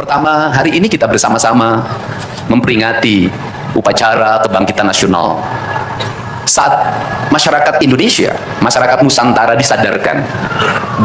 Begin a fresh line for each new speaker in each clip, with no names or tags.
Yang pertama, hari ini kita bersama-sama memperingati upacara kebangkitan nasional. Saat masyarakat Indonesia, masyarakat Nusantara disadarkan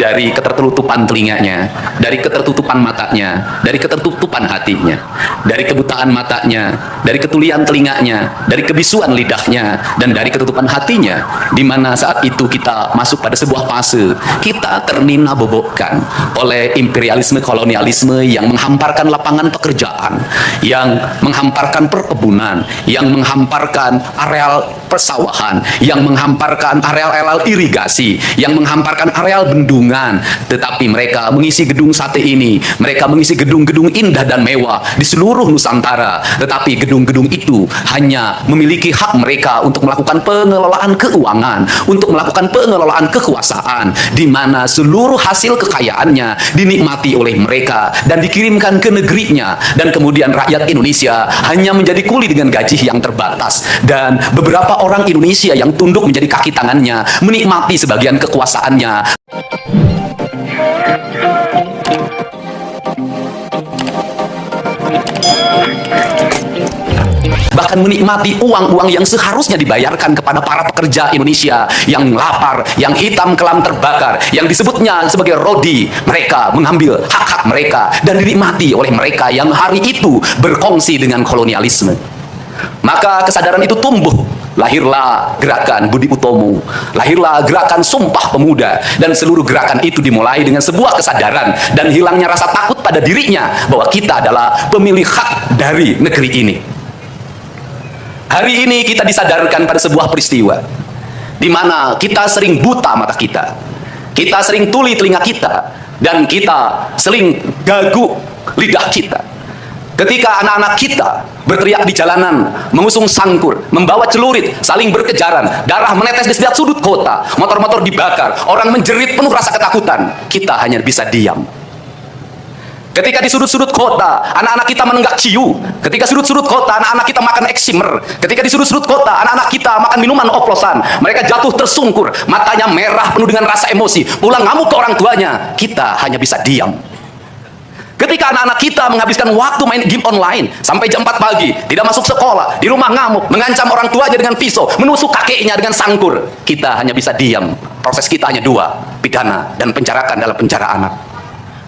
dari ketertutupan telinganya, dari ketertutupan matanya, dari ketertutupan hatinya, dari kebutaan matanya, dari ketulian telinganya, dari kebisuan lidahnya, dan dari ketutupan hatinya, di mana saat itu kita masuk pada sebuah fase kita ternina-bobokkan oleh imperialisme kolonialisme yang menghamparkan lapangan pekerjaan, yang menghamparkan perkebunan, yang menghamparkan areal persawahan, yang menghamparkan areal-areal irigasi, yang menghamparkan areal bendungan. Tetapi mereka mengisi gedung sate ini, mereka mengisi gedung-gedung indah dan mewah di seluruh Nusantara. Tetapi gedung-gedung itu hanya memiliki hak mereka untuk melakukan pengelolaan keuangan, untuk melakukan pengelolaan kekuasaan, di mana seluruh hasil kekayaannya dinikmati oleh mereka dan dikirimkan ke negerinya, dan kemudian rakyat Indonesia hanya menjadi kuli dengan gaji yang terbatas, dan beberapa orang Indonesia yang tunduk menjadi kaki tangannya menikmati sebagian kekuasaannya. Bahkan menikmati uang-uang yang seharusnya dibayarkan kepada para pekerja Indonesia yang lapar, yang hitam kelam terbakar, yang disebutnya sebagai rodi. Mereka mengambil hak-hak mereka dan dinikmati oleh mereka yang hari itu berkongsi dengan kolonialisme. Maka kesadaran itu tumbuh. Lahirlah gerakan Budi Utomo, lahirlah gerakan Sumpah Pemuda, dan seluruh gerakan itu dimulai dengan sebuah kesadaran dan hilangnya rasa takut pada dirinya bahwa kita adalah pemilik hak dari negeri ini. Hari ini kita disadarkan pada sebuah peristiwa di mana kita sering buta mata kita sering tuli telinga kita, dan kita sering gagu lidah kita. Ketika anak-anak kita berteriak di jalanan, mengusung sangkur, membawa celurit, saling berkejaran, darah menetes di setiap sudut kota, motor-motor dibakar, orang menjerit penuh rasa ketakutan, kita hanya bisa diam. Ketika di sudut-sudut kota, anak-anak kita menenggak ciu. Ketika sudut-sudut kota, anak-anak kita makan eksimer. Ketika di sudut-sudut kota, anak-anak kita makan minuman oplosan. Mereka jatuh tersungkur, matanya merah penuh dengan rasa emosi, pulang ngamuk ke orang tuanya. Kita hanya bisa diam. Ketika anak-anak kita menghabiskan waktu main game online sampai jam 4 pagi, tidak masuk sekolah, di rumah ngamuk, mengancam orang tuanya dengan pisau, menusuk kakeknya dengan sangkur, kita hanya bisa diam. Proses kita hanya dua, pidana dan penjarakan dalam penjara anak.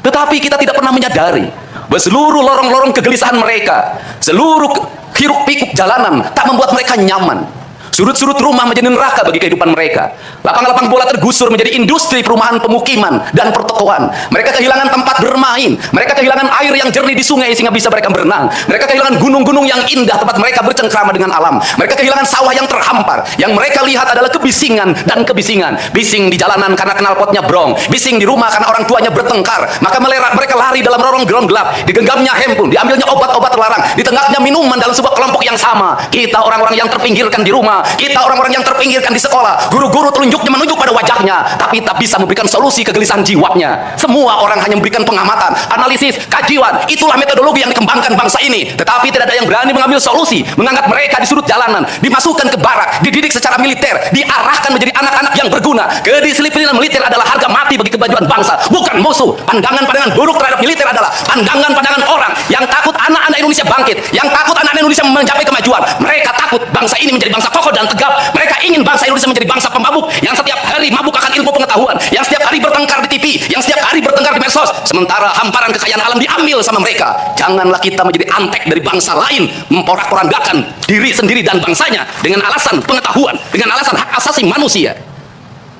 Tetapi kita tidak pernah menyadari bahwa seluruh lorong-lorong kegelisahan mereka, seluruh hiruk-pikuk jalanan tak membuat mereka nyaman. Sudut-sudut rumah menjadi neraka bagi kehidupan mereka. Lapang-lapang bola tergusur menjadi industri perumahan pemukiman dan pertokoan. Mereka kehilangan tempat bermain. Mereka kehilangan air yang jernih di sungai sehingga bisa mereka berenang. Mereka kehilangan gunung-gunung yang indah tempat mereka bercengkrama dengan alam. Mereka kehilangan sawah yang terhampar. Yang mereka lihat adalah kebisingan dan kebisingan. Bising di jalanan karena knalpotnya brong. Bising di rumah karena orang tuanya bertengkar. Maka mereka lari dalam lorong gelap. Digenggamnya handphone, diambilnya obat-obat terlarang, ditengahnya minuman dalam sebuah kelompok yang sama. Kita orang-orang yang terpinggirkan di rumah, kita orang-orang yang terpinggirkan di sekolah, guru-guru telunjuknya menunjuk pada wajahnya, tapi tak bisa memberikan solusi kegelisahan jiwanya. Semua orang hanya memberikan pengamatan, analisis, kajian. Itulah metodologi yang dikembangkan bangsa ini. Tetapi tidak ada yang berani mengambil solusi, mengangkat mereka di sudut jalanan, dimasukkan ke barak, dididik secara militer, diarahkan menjadi anak-anak yang berguna. Kedisiplinan militer adalah harga mati bagi kemajuan bangsa, bukan musuh. Pandangan-pandangan buruk terhadap militer adalah pandangan-pandangan orang yang takut anak-anak Indonesia bangkit, yang takut anak-anak Indonesia mencapai kemajuan. Mereka takut bangsa ini menjadi bangsa kokoh dan tegap. Mereka ingin bangsa Indonesia menjadi bangsa pemabuk yang setiap hari mabuk akan ilmu pengetahuan, yang setiap hari bertengkar di TV, yang setiap hari bertengkar di medsos, sementara hamparan kekayaan alam diambil sama mereka. Janganlah kita menjadi antek dari bangsa lain, memporak-porandakan diri sendiri dan bangsanya dengan alasan pengetahuan, dengan alasan hak asasi manusia.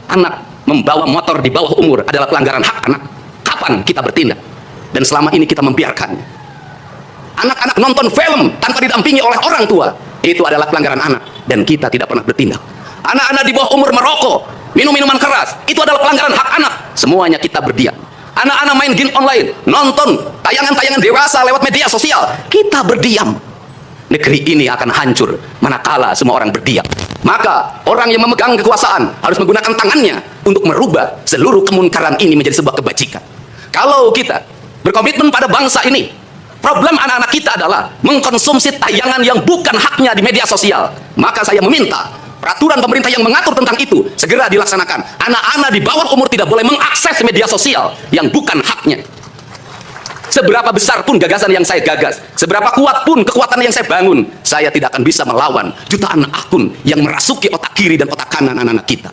Anak membawa motor di bawah umur adalah pelanggaran hak anak. Kapan kita bertindak? Dan selama ini kita membiarkannya. Anak-anak nonton film tanpa didampingi oleh orang tua, itu adalah pelanggaran anak, dan kita tidak pernah bertindak. Anak-anak di bawah umur merokok, minum minuman keras, itu adalah pelanggaran hak anak. Semuanya kita berdiam. Anak-anak main game online, nonton tayangan-tayangan dewasa lewat media sosial, kita berdiam. Negeri ini akan hancur manakala semua orang berdiam. Maka orang yang memegang kekuasaan harus menggunakan tangannya untuk merubah seluruh kemunkaran ini menjadi sebuah kebajikan. Kalau kita berkomitmen pada bangsa ini, problem anak-anak kita adalah mengkonsumsi tayangan yang bukan haknya di media sosial. Maka saya meminta peraturan pemerintah yang mengatur tentang itu segera dilaksanakan. Anak-anak di bawah umur tidak boleh mengakses media sosial yang bukan haknya. Seberapa besar pun gagasan yang saya gagas, seberapa kuat pun kekuatan yang saya bangun, saya tidak akan bisa melawan jutaan akun yang merasuki otak kiri dan otak kanan anak-anak kita.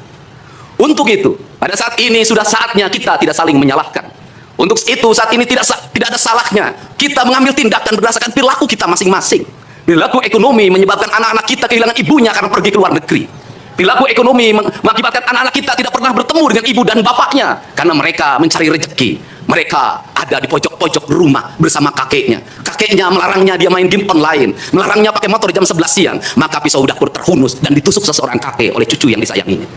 Untuk itu, pada saat ini sudah saatnya kita tidak saling menyalahkan. Untuk itu, saat ini tidak ada salahnya kita mengambil tindakan berdasarkan perilaku kita masing-masing. Perilaku ekonomi menyebabkan anak-anak kita kehilangan ibunya karena pergi ke luar negeri. Perilaku ekonomi mengakibatkan anak-anak kita tidak pernah bertemu dengan ibu dan bapaknya karena mereka mencari rezeki. Mereka ada di pojok-pojok rumah bersama kakeknya. Kakeknya melarangnya dia main game online, melarangnya pakai motor jam 11 siang. Maka pisau dapur terhunus dan ditusuk seseorang kakek oleh cucu yang disayanginya.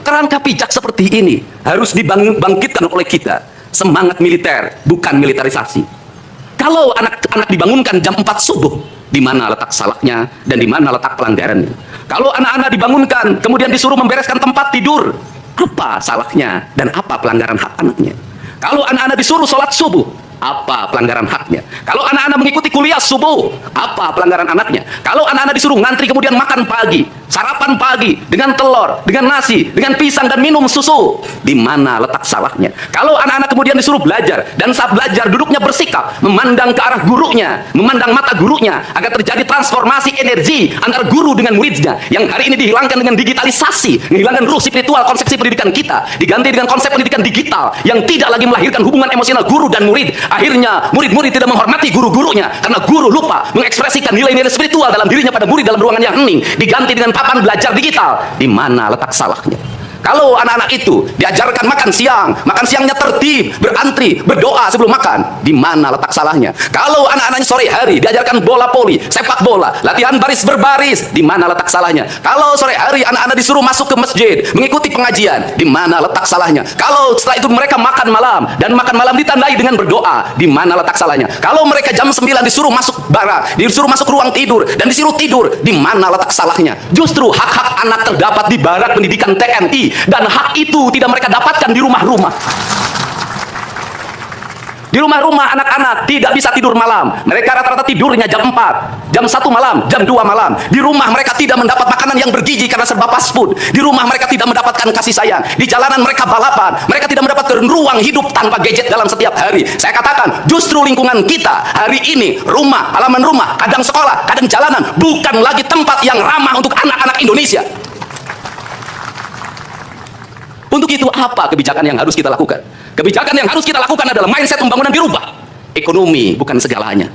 Kerangka pijak seperti ini harus dibangkitkan oleh kita. Semangat militer, bukan militerisasi. Kalau anak-anak dibangunkan jam 4 subuh, di mana letak salahnya dan di mana letak pelanggarannya? Kalau anak-anak dibangunkan, kemudian disuruh membereskan tempat tidur, apa salahnya dan apa pelanggaran hak anaknya? Kalau anak-anak disuruh sholat subuh, apa pelanggaran haknya? Kalau anak-anak mengikuti kuliah subuh, apa pelanggaran anaknya? Kalau anak-anak disuruh ngantri kemudian makan pagi, sarapan pagi dengan telur, dengan nasi, dengan pisang dan minum susu, di mana letak salahnya? Kalau anak-anak kemudian disuruh belajar dan saat belajar duduknya bersikap, memandang ke arah gurunya, memandang mata gurunya agar terjadi transformasi energi antara guru dengan muridnya yang hari ini dihilangkan dengan digitalisasi, menghilangkan ruh spiritual konsepsi pendidikan kita, diganti dengan konsep pendidikan digital yang tidak lagi melahirkan hubungan emosional guru dan murid. Akhirnya murid-murid tidak menghormati guru-gurunya karena guru lupa mengekspresikan nilai-nilai spiritual dalam dirinya pada murid dalam ruangan yang hening, diganti dengan papan belajar digital. Di mana letak salahnya? Kalau anak-anak itu diajarkan makan siangnya tertib, berantri, berdoa sebelum makan, di mana letak salahnya? Kalau anak-anaknya sore hari diajarkan bola voli, sepak bola, latihan baris berbaris, di mana letak salahnya? Kalau sore hari anak-anak disuruh masuk ke masjid, mengikuti pengajian, di mana letak salahnya? Kalau setelah itu mereka makan malam dan makan malam ditandai dengan berdoa, di mana letak salahnya? Kalau mereka jam 9 disuruh masuk barak, disuruh masuk ruang tidur dan disuruh tidur, di mana letak salahnya? Justru hak-hak anak terdapat di barak pendidikan TNI. Dan hak itu tidak mereka dapatkan di rumah-rumah. Di rumah-rumah anak-anak tidak bisa tidur malam. Mereka rata-rata tidurnya jam 4, jam 1 malam, jam 2 malam. Di rumah mereka tidak mendapat makanan yang bergizi karena serba fast food. Di rumah mereka tidak mendapatkan kasih sayang. Di jalanan mereka balapan. Mereka tidak mendapatkan ruang hidup tanpa gadget dalam setiap hari. Saya katakan, justru lingkungan kita hari ini, rumah, halaman rumah, kadang sekolah, kadang jalanan, bukan lagi tempat yang ramah untuk anak-anak Indonesia. Untuk itu apa kebijakan yang harus kita lakukan? Kebijakan yang harus kita lakukan adalah mindset pembangunan dirubah. Ekonomi bukan segalanya.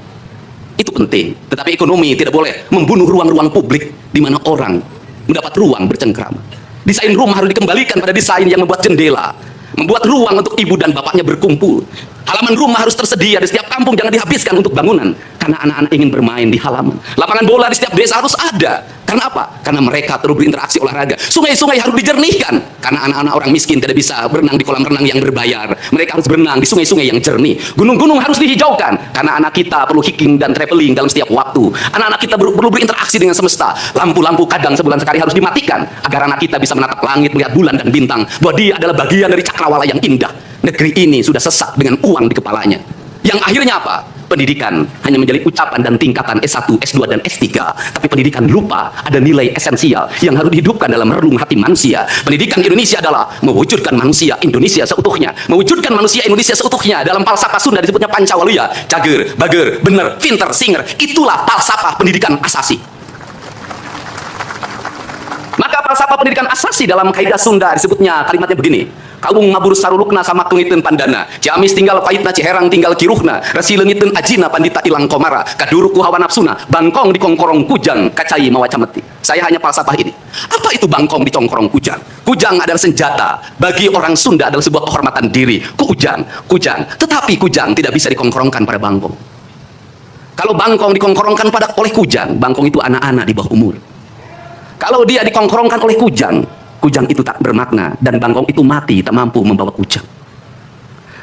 Itu penting. Tetapi ekonomi tidak boleh membunuh ruang-ruang publik di mana orang mendapat ruang bercengkrama. Desain rumah harus dikembalikan pada desain yang membuat jendela, membuat ruang untuk ibu dan bapaknya berkumpul. Halaman rumah harus tersedia di setiap kampung, jangan dihabiskan untuk bangunan. Karena anak-anak ingin bermain di halaman. Lapangan bola di setiap desa harus ada. Karena apa? Karena mereka terus berinteraksi olahraga. Sungai-sungai harus dijernihkan. Karena anak-anak orang miskin tidak bisa berenang di kolam renang yang berbayar. Mereka harus berenang di sungai-sungai yang jernih. Gunung-gunung harus dihijaukan. Karena anak kita perlu hiking dan traveling dalam setiap waktu. Anak-anak kita perlu berinteraksi dengan semesta. Lampu-lampu kadang sebulan sekali harus dimatikan. Agar anak kita bisa menatap langit, melihat bulan dan bintang. Bahwa dia adalah bagian dari cakrawala yang indah. Negeri ini sudah sesak dengan uang di kepalanya. Yang akhirnya apa? Pendidikan hanya menjadi ucapan dan tingkatan S1, S2, dan S3. Tapi pendidikan lupa ada nilai esensial yang harus dihidupkan dalam relung hati manusia. Pendidikan Indonesia adalah mewujudkan manusia Indonesia seutuhnya. Mewujudkan manusia Indonesia seutuhnya. Dalam falsafah Sunda disebutnya Pancawaluya. Cager, bager, bener, pinter, singer. Itulah falsafah pendidikan asasi. Maka falsafah pendidikan asasi dalam kaidah Sunda disebutnya kalimatnya begini. Kaung ngabur sarulukna sama kengiten pandana, Ciamis tinggal pahitna Ciherang tinggal kiruhna, resi leungiteun ajina pandita ilang komara, kaduruku hawa nafsuna, bangkong di kongkorong kujang, kacai mawa cameti. Saya hanya falsafah ini. Apa itu bangkong di kongkorong kujang? Kujang adalah senjata. Bagi orang Sunda adalah sebuah kehormatan diri. Kujang. Tetapi kujang tidak bisa dikongkorongkan pada bangkong. Kalau bangkong dikongkorongkan oleh kujang, bangkong itu anak-anak di bawah umur. Kalau dia dikongkorongkan oleh kujang, kujang itu tak bermakna dan bangkong itu mati, tak mampu membawa kujang.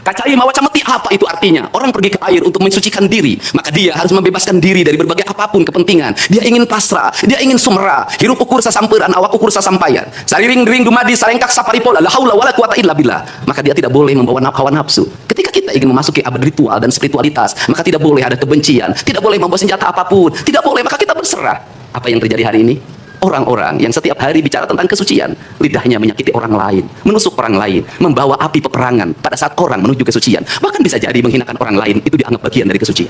Kacai mawa cameti, apa itu artinya? Orang pergi ke air untuk mensucikan diri, maka dia harus membebaskan diri dari berbagai apapun kepentingan. Dia ingin pasrah, dia ingin sumera, hirup ukur sasamperan, awak ukur sasampayan. Sariring-ring dumadi sarengkak saparipola, la haula wala quwata illa billah. Maka dia tidak boleh membawa hawa nafsu. Ketika kita ingin memasuki abad ritual dan spiritualitas, maka tidak boleh ada kebencian, tidak boleh membawa senjata apapun, tidak boleh, maka kita berserah. Apa yang terjadi hari ini? orang-orang yang setiap hari bicara tentang kesucian, lidahnya menyakiti orang lain, menusuk orang lain, membawa api peperangan pada saat orang menuju kesucian, bahkan bisa jadi menghinakan orang lain, itu dianggap bagian dari kesucian.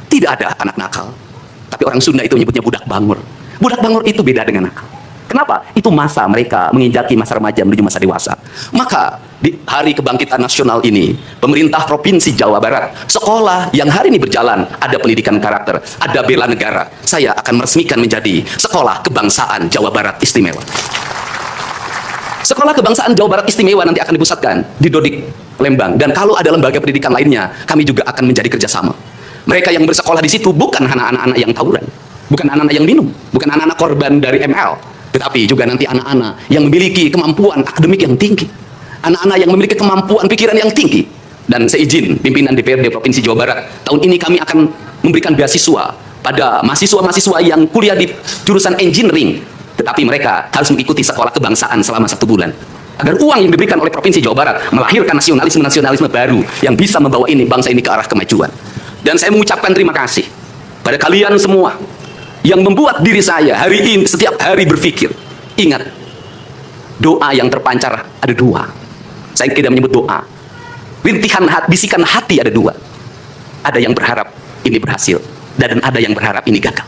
Tidak ada anak nakal, tapi orang Sunda itu menyebutnya budak bangor. Budak bangor itu beda dengan nakal. Kenapa? Itu masa mereka menginjaki masa remaja menuju masa dewasa. Maka di Hari Kebangkitan Nasional ini, pemerintah Provinsi Jawa Barat, sekolah yang hari ini berjalan, ada pendidikan karakter, ada bela negara, saya akan meresmikan menjadi Sekolah Kebangsaan Jawa Barat Istimewa. Sekolah Kebangsaan Jawa Barat Istimewa nanti akan dipusatkan di Dodik, Lembang. Dan kalau ada lembaga pendidikan lainnya, kami juga akan menjadi kerjasama. Mereka yang bersekolah di situ bukan anak-anak yang tawuran, bukan anak-anak yang minum, bukan anak-anak korban dari ML, tetapi juga nanti anak-anak yang memiliki kemampuan akademik yang tinggi, anak-anak yang memiliki kemampuan pikiran yang tinggi. Dan seizin pimpinan DPRD Provinsi Jawa Barat, tahun ini kami akan memberikan beasiswa pada mahasiswa-mahasiswa yang kuliah di jurusan engineering, tetapi mereka harus mengikuti sekolah kebangsaan selama 1 bulan, agar uang yang diberikan oleh Provinsi Jawa Barat melahirkan nasionalisme-nasionalisme baru yang bisa membawa bangsa ini ke arah kemajuan. Dan saya mengucapkan terima kasih pada kalian semua yang membuat diri saya hari ini setiap hari berpikir. Ingat, doa yang terpancar ada 2. Saya tidak menyebut doa. Rintihan hati, bisikan hati ada 2. Ada yang berharap ini berhasil, dan ada yang berharap ini gagal.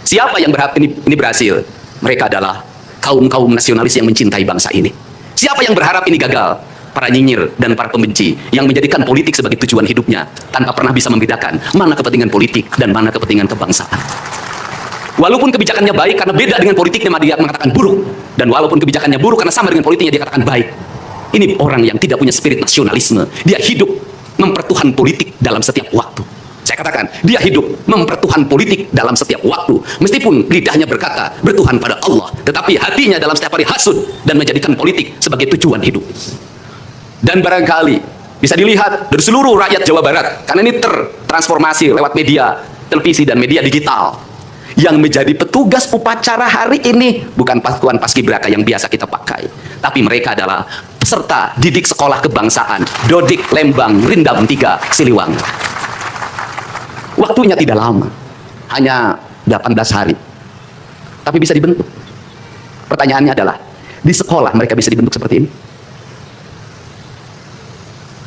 Siapa yang berharap ini berhasil? Mereka adalah kaum-kaum nasionalis yang mencintai bangsa ini. Siapa yang berharap ini gagal? Para nyinyir dan para pembenci yang menjadikan politik sebagai tujuan hidupnya tanpa pernah bisa membedakan mana kepentingan politik dan mana kepentingan kebangsaan. Walaupun kebijakannya baik karena beda dengan politiknya, dia mengatakan buruk. Dan walaupun kebijakannya buruk karena sama dengan politiknya, dia katakan baik. Ini orang yang tidak punya spirit nasionalisme. Dia hidup mempertuhan politik dalam setiap waktu. Saya katakan, dia hidup mempertuhan politik dalam setiap waktu. Meskipun lidahnya berkata bertuhan pada Allah, tetapi hatinya dalam setiap hari hasud dan menjadikan politik sebagai tujuan hidup. Dan barangkali bisa dilihat dari seluruh rakyat Jawa Barat, karena ini tertransformasi lewat media televisi dan media digital. Yang menjadi petugas upacara hari ini bukan pasukan paskibraka yang biasa kita pakai, tapi mereka adalah peserta didik sekolah kebangsaan Dodik, Lembang, Rindam 3, Siliwangi. Waktunya tidak lama, hanya 18 hari, tapi bisa dibentuk. Pertanyaannya adalah, di sekolah mereka bisa dibentuk seperti ini?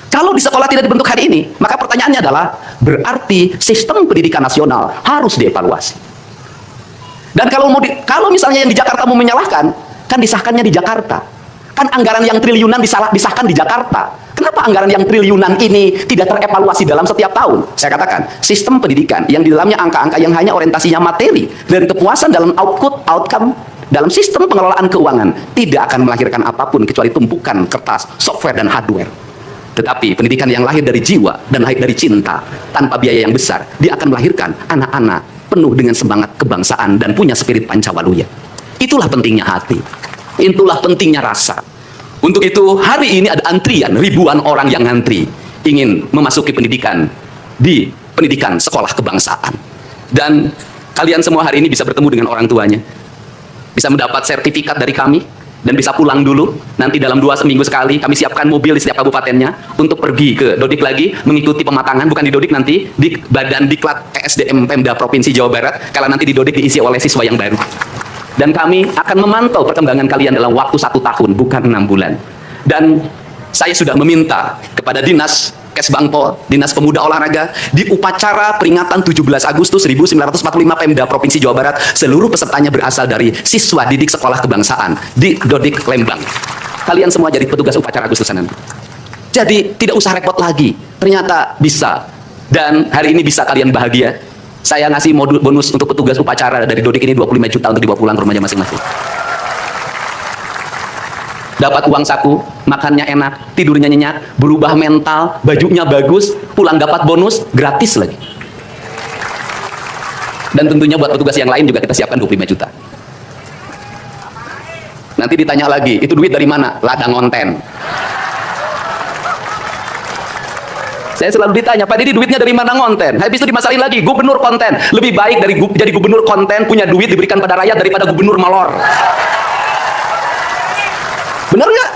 Kalau di sekolah tidak dibentuk hari ini, maka pertanyaannya adalah, berarti sistem pendidikan nasional harus dievaluasi. Dan kalau misalnya yang di Jakarta mau menyalahkan, kan disahkannya di Jakarta. Kan anggaran yang triliunan disahkan di Jakarta. Kenapa anggaran yang triliunan ini tidak terevaluasi dalam setiap tahun? Saya katakan, sistem pendidikan yang di dalamnya angka-angka yang hanya orientasinya materi dan kepuasan dalam outcome dalam sistem pengelolaan keuangan tidak akan melahirkan apapun kecuali tumpukan kertas, software, dan hardware. Tetapi pendidikan yang lahir dari jiwa dan lahir dari cinta tanpa biaya yang besar, dia akan melahirkan anak-anak penuh dengan semangat kebangsaan dan punya spirit Pancawaluya. Itulah pentingnya hati, itulah pentingnya rasa. Untuk itu hari ini ada antrian ribuan orang yang ngantri ingin memasuki pendidikan di pendidikan sekolah kebangsaan. Dan kalian semua hari ini bisa bertemu dengan orang tuanya, bisa mendapat sertifikat dari kami, dan bisa pulang dulu. Nanti dalam 2 minggu sekali kami siapkan mobil di setiap kabupatennya untuk pergi ke Dodik lagi, mengikuti pematangan, bukan di Dodik nanti, di Badan Diklat ESDM Pemda Provinsi Jawa Barat, kalau nanti di Dodik diisi oleh siswa yang baru. Dan kami akan memantau perkembangan kalian dalam waktu 1 tahun, bukan 6 bulan. Dan saya sudah meminta kepada Dinas Kesbangpol, Dinas Pemuda Olahraga, di upacara peringatan 17 Agustus 1945 Pemda Provinsi Jawa Barat, seluruh pesertanya berasal dari siswa didik sekolah kebangsaan di Dodik, Lembang. Kalian semua jadi petugas upacara Agustusan nanti. Jadi tidak usah repot lagi, ternyata bisa. Dan hari ini bisa kalian bahagia. Saya ngasih modul bonus untuk petugas upacara dari Dodik ini 25 juta untuk dibawa pulang ke rumahnya masing-masing. Dapat uang saku, makannya enak, tidurnya nyenyak, berubah mental, bajunya bagus, pulang dapat bonus, gratis lagi. Dan tentunya buat petugas yang lain juga kita siapkan 25 juta. Nanti ditanya lagi, itu duit dari mana? Ladang konten. Saya selalu ditanya, Pak Didi duitnya dari mana konten? Habis itu dimasalin lagi, gubernur konten. Lebih baik dari jadi gubernur konten, punya duit diberikan pada rakyat daripada gubernur molor. Benar nggak?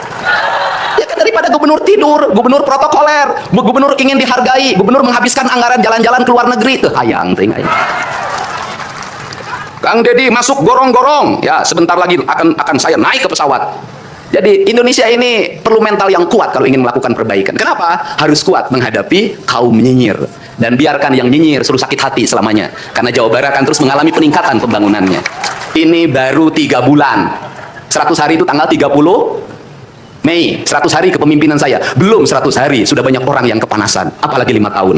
Ya kan, daripada gubernur tidur, gubernur protokoler, gubernur ingin dihargai, gubernur menghabiskan anggaran jalan-jalan ke luar negeri, tuh hayang ting. Kang Deddy masuk gorong-gorong. Ya, sebentar lagi akan saya naik ke pesawat. Jadi Indonesia ini perlu mental yang kuat kalau ingin melakukan perbaikan. Kenapa? Harus kuat menghadapi kaum nyinyir. Dan biarkan yang nyinyir suruh sakit hati selamanya. Karena Jawa Barat akan terus mengalami peningkatan pembangunannya. Ini baru 3 bulan. 100 hari itu tanggal 30 Mei. 100 hari kepemimpinan saya. Belum 100 hari, sudah banyak orang yang kepanasan. Apalagi 5 tahun.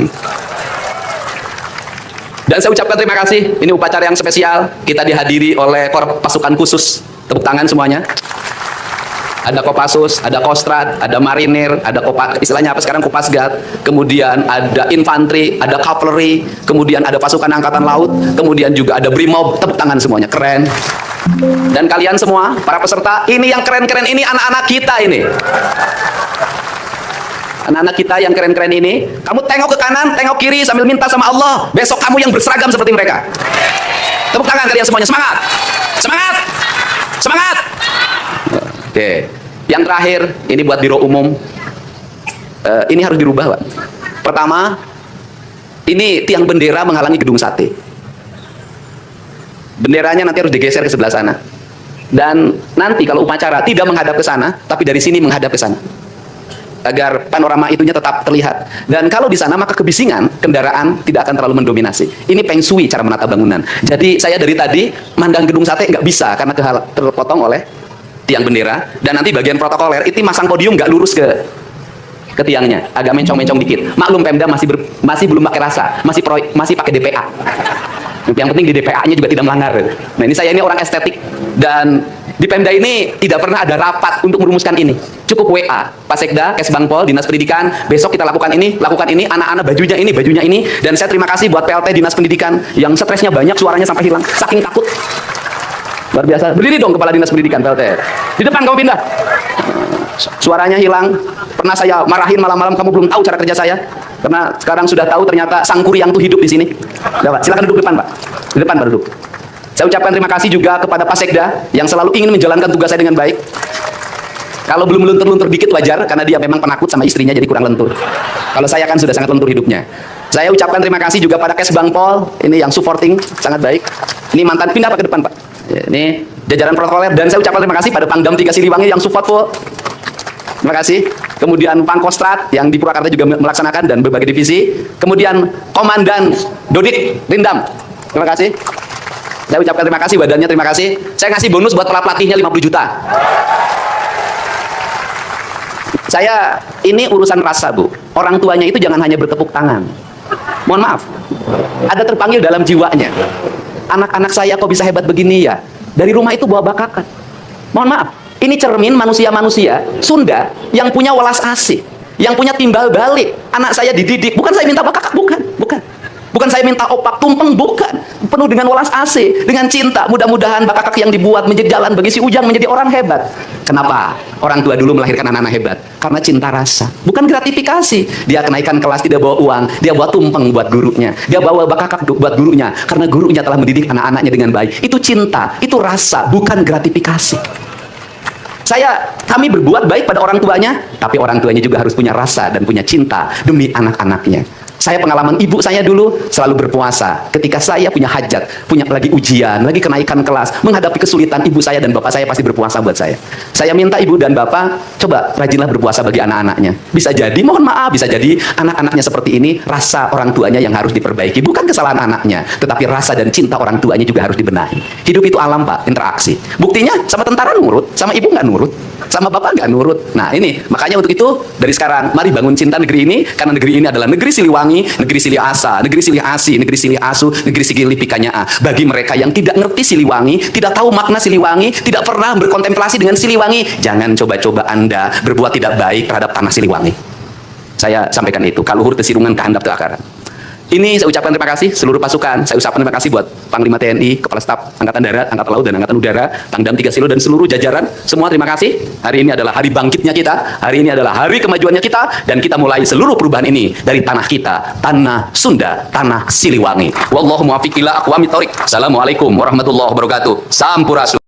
Dan saya ucapkan terima kasih. Ini upacara yang spesial. Kita dihadiri oleh pasukan khusus. Tepuk tangan semuanya. Ada Kopassus, ada Kostrad, ada Marinir, ada istilahnya apa sekarang Kopasgat, kemudian ada infanteri, ada cavalry, kemudian ada pasukan angkatan laut, kemudian juga ada Brimob. Tepuk tangan semuanya, keren. Dan kalian semua, para peserta, ini yang keren-keren ini anak-anak kita ini. Anak-anak kita yang keren-keren ini, kamu tengok ke kanan, tengok kiri sambil minta sama Allah, besok kamu yang berseragam seperti mereka. Tepuk tangan kalian semuanya, semangat! Semangat! Semangat! Oke, yang terakhir ini buat biro umum. Ini harus dirubah, Pak. Pertama, ini tiang bendera menghalangi gedung sate. Benderanya nanti harus digeser ke sebelah sana. Dan nanti kalau upacara tidak menghadap ke sana, tapi dari sini menghadap ke sana, agar panorama itunya tetap terlihat. Dan kalau di sana maka kebisingan kendaraan tidak akan terlalu mendominasi. Ini feng shui cara menata bangunan. Jadi saya dari tadi mandang gedung sate nggak bisa karena terpotong oleh tiang bendera. Dan nanti bagian protokoler itu masang podium nggak lurus ke tiangnya, agak mencong-mencong dikit. Maklum Pemda masih belum pakai rasa, masih pakai DPA. Yang penting di DPA-nya juga tidak melanggar. Nah, ini saya ini orang estetik, dan di Pemda ini tidak pernah ada rapat untuk merumuskan ini. Cukup WA, Pak Sekda, Kesbangpol, Dinas Pendidikan, besok kita lakukan ini, anak-anak bajunya ini, dan saya terima kasih buat PLT Dinas Pendidikan yang stresnya banyak, suaranya sampai hilang, saking takut. Luar biasa. Berdiri dong Kepala Dinas Pendidikan PLT. Di depan kamu pindah. Suaranya hilang. Pernah saya marahin malam-malam, kamu belum tahu cara kerja saya. Karena sekarang sudah tahu ternyata Sang Kuryang tuh hidup di sini. Pak, silakan duduk depan, Pak. Di depan, Pak, duduk. Saya ucapkan terima kasih juga kepada Pak Sekda yang selalu ingin menjalankan tugas saya dengan baik. Kalau belum luntur-luntur dikit wajar, karena dia memang penakut sama istrinya jadi kurang lentur. Kalau saya kan sudah sangat lentur hidupnya. Saya ucapkan terima kasih juga pada Kesbangpol, ini yang supporting sangat baik. Ini mantan, pindah Pak ke depan, Pak. Ini jajaran protokoler, dan saya ucapkan terima kasih pada Pangdam 3 Siliwangi yang support full. Terima kasih. Kemudian Pangkostrat yang di Purwakarta juga melaksanakan, dan berbagai divisi. Kemudian Komandan Dodik Rindam. Terima kasih. Saya ucapkan terima kasih badannya, terima kasih. Saya ngasih bonus buat pelatihnya 50 juta. Saya ini urusan rasa, Bu. Orang tuanya itu jangan hanya bertepuk tangan. Mohon maaf. Ada terpanggil dalam jiwanya. Anak-anak saya kok bisa hebat begini ya? Dari rumah itu bawa bakakan. Mohon maaf, ini cermin manusia-manusia Sunda yang punya welas asih, yang punya timbal balik. Anak saya dididik, bukan saya minta bakak, bukan. Bukan saya minta opak tumpeng, bukan. Penuh dengan welas asih, dengan cinta. Mudah-mudahan bakak yang dibuat menjadi jalan bagi si Ujang menjadi orang hebat. Kenapa? Orang tua dulu melahirkan anak-anak hebat. Karena cinta rasa, bukan gratifikasi. Dia kenaikan kelas tidak bawa uang, dia bawa tumpeng buat gurunya, dia bawa bakak buat gurunya, karena gurunya telah mendidik anak-anaknya dengan baik. Itu cinta, itu rasa, bukan gratifikasi. Kami berbuat baik pada orang tuanya, tapi orang tuanya juga harus punya rasa dan punya cinta demi anak-anaknya. Saya pengalaman ibu saya dulu selalu berpuasa. Ketika saya punya hajat, punya lagi ujian, lagi kenaikan kelas, menghadapi kesulitan, ibu saya dan bapak saya pasti berpuasa buat saya. Saya minta ibu dan bapak, coba rajinlah berpuasa bagi anak-anaknya. Bisa jadi, mohon maaf, bisa jadi anak-anaknya seperti ini, rasa orang tuanya yang harus diperbaiki. Bukan kesalahan anaknya, tetapi rasa dan cinta orang tuanya juga harus dibenahi. Hidup itu alam, Pak, interaksi. Buktinya sama tentara nurut, sama ibu nggak nurut, sama bapak nggak nurut. Nah ini, makanya untuk itu, dari sekarang, mari bangun cinta negeri ini, karena negeri ini adalah negeri Siliwangi, negeri Silih Asa, negeri Silih Asi, negeri Silih Asu, negeri Sigili Pikanya. Bagi mereka yang tidak ngerti Siliwangi, tidak tahu makna Siliwangi, tidak pernah berkontemplasi dengan Siliwangi, jangan coba-coba Anda berbuat tidak baik terhadap tanah Siliwangi. Saya sampaikan itu, kaluhur tesirungan kehandap teakaran. Ini saya ucapkan terima kasih seluruh pasukan. Saya ucapkan terima kasih buat Panglima TNI, Kepala Staf Angkatan Darat, Angkatan Laut, dan Angkatan Udara, Pangdam 3 Silo, dan seluruh jajaran. Semua terima kasih. Hari ini adalah hari bangkitnya kita. Hari ini adalah hari kemajuannya kita. Dan kita mulai seluruh perubahan ini dari tanah kita, tanah Sunda, tanah Siliwangi. Wallahu muwaffiq ila aqwamit thoriq. Assalamualaikum warahmatullahi wabarakatuh. Sampurasun.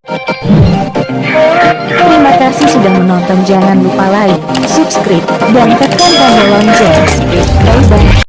Terima kasih sudah menonton. Jangan lupa like, subscribe, dan tekan tombol lonceng. Bye-bye.